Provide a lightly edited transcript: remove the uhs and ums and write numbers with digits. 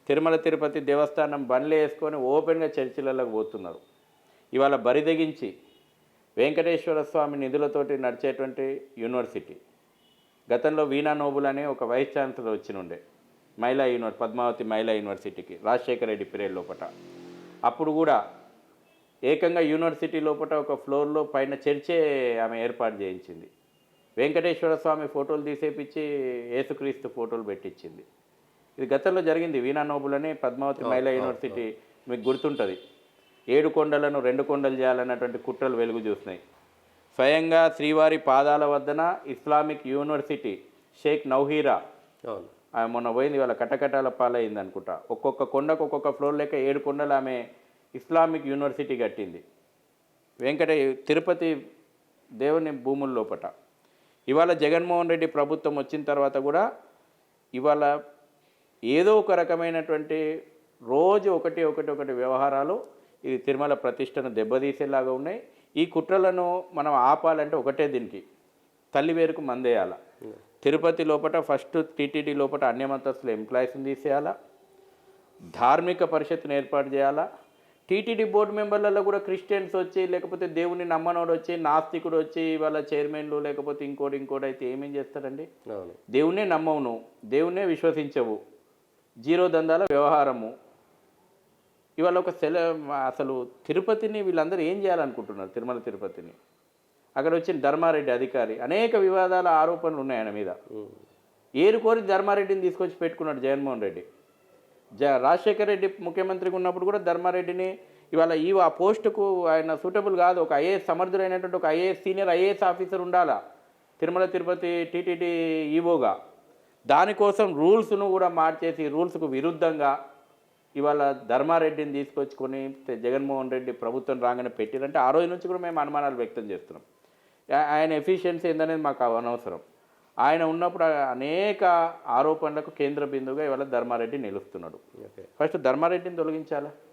తిరుమల తిరుపతి దేవస్థానం బండ్లు వేసుకొని ఓపెన్గా చర్చిలలోకి పోతున్నారు. ఇవాళ బరిదెగించి వెంకటేశ్వర స్వామి నిధులతోటి నడిచేటువంటి యూనివర్సిటీ. గతంలో వీణా నోబుల్ అనే ఒక వైస్ ఛాన్సలర్ వచ్చినుండే పద్మావతి మహిళా యూనివర్సిటీకి రాజశేఖర రెడ్డి పీరియడ్ లోపట. అప్పుడు కూడా ఏకంగా యూనివర్సిటీ లోపల ఒక ఫ్లోర్లో పైన చర్చే ఆమె ఏర్పాటు చేయించింది. వెంకటేశ్వర స్వామి ఫోటోలు తీసేపించి యేసుక్రీస్తు ఫోటోలు పెట్టించింది. ఇది గతంలో జరిగింది. వీణా నోబుల్ అని పద్మావతి మహిళా యూనివర్సిటీ మీకు గుర్తుంటుంది. 7 కొండలను 2 కొండలు చేయాలన్నటువంటి కుట్రలు వెలుగు చూసినాయి. స్వయంగా శ్రీవారి పాదాల వద్దన ఇస్లామిక్ యూనివర్సిటీ షేక్ నౌహీరా మొన్న పోయింది, వాళ్ళ కటకటాల పాలైంది అనుకుంటా. ఒక్కొక్క కొండకు ఒక్కొక్క ఫ్లోర్ లెక్క 7 కొండలు ఆమె ఇస్లామిక్ యూనివర్సిటీ కట్టింది తిరుపతి దేవుని భూముల లోపట. ఇవాళ జగన్మోహన్ రెడ్డి ప్రభుత్వం వచ్చిన తర్వాత కూడా ఇవాళ ఏదో ఒక రకమైనటువంటి రోజు ఒకటి వ్యవహారాలు ఇది తిరుమల ప్రతిష్టను దెబ్బతీసేలాగా ఉన్నాయి. ఈ కుట్రలను మనం ఆపాలంటే ఒకటే, దీనికి తల్లి వేరుకు మందేయాల. తిరుపతి లోపల ఫస్ట్ టీటీడీ లోపల అన్యమతస్తుల ఎంప్లాయీస్ని తీసేయాలా, ధార్మిక పరిషత్తును ఏర్పాటు చేయాలా. టీటీడీ బోర్డు మెంబర్లలో కూడా క్రిస్టియన్స్ వచ్చి, లేకపోతే దేవుని నమ్మనోడు వచ్చి, నాస్తికుడు వచ్చి ఇవాళ చైర్మన్లు లేకపోతే ఇంకోటి అయితే ఏమేం చేస్తారండి? దేవునే నమ్మవు, నువ్వు దేవునే విశ్వసించవు, జీరో దందాల వ్యవహారము. ఇవాళ అసలు తిరుపతిని వీళ్ళందరూ ఏం చేయాలనుకుంటున్నారు? తిరుమల తిరుపతిని అక్కడ వచ్చిన ధర్మారెడ్డి అధికారి అనేక వివాదాల ఆరోపణలు ఉన్నాయి ఆయన మీద. ఏరుకోరి ధర్మారెడ్డిని తీసుకొచ్చి పెట్టుకున్నాడు జగన్మోహన్ రెడ్డి. రాజశేఖర రెడ్డి ముఖ్యమంత్రిగా ఉన్నప్పుడు కూడా ధర్మారెడ్డిని ఇవాళ ఆ పోస్టుకు ఆయన సూటబుల్ కాదు. ఒక ఐఏఎస్ సమర్థుడైనటువంటి ఒక సీనియర్ ఐఏఎస్ ఆఫీసర్ ఉండాలా తిరుమల తిరుపతి టీటీడీ ఈవోగా. దానికోసం రూల్స్ను కూడా మార్చేసి రూల్స్కు విరుద్ధంగా ఇవాళ ధర్మారెడ్డిని తీసుకొచ్చుకొని జగన్మోహన్ రెడ్డి ప్రభుత్వం రాగానే పెట్టిరంటే ఆ రోజు నుంచి కూడా మేము అనుమానాలు వ్యక్తం చేస్తున్నాం. ఆయన ఎఫిషియన్సీ ఏందనేది మాకు అనవసరం. ఆయన ఉన్నప్పుడు అనేక ఆరోపణలకు కేంద్ర బిందువుగా ఇవాళ ధర్మారెడ్డి నిలుస్తున్నాడు. ఫస్ట్ ధర్మారెడ్డిని తొలగించాలా?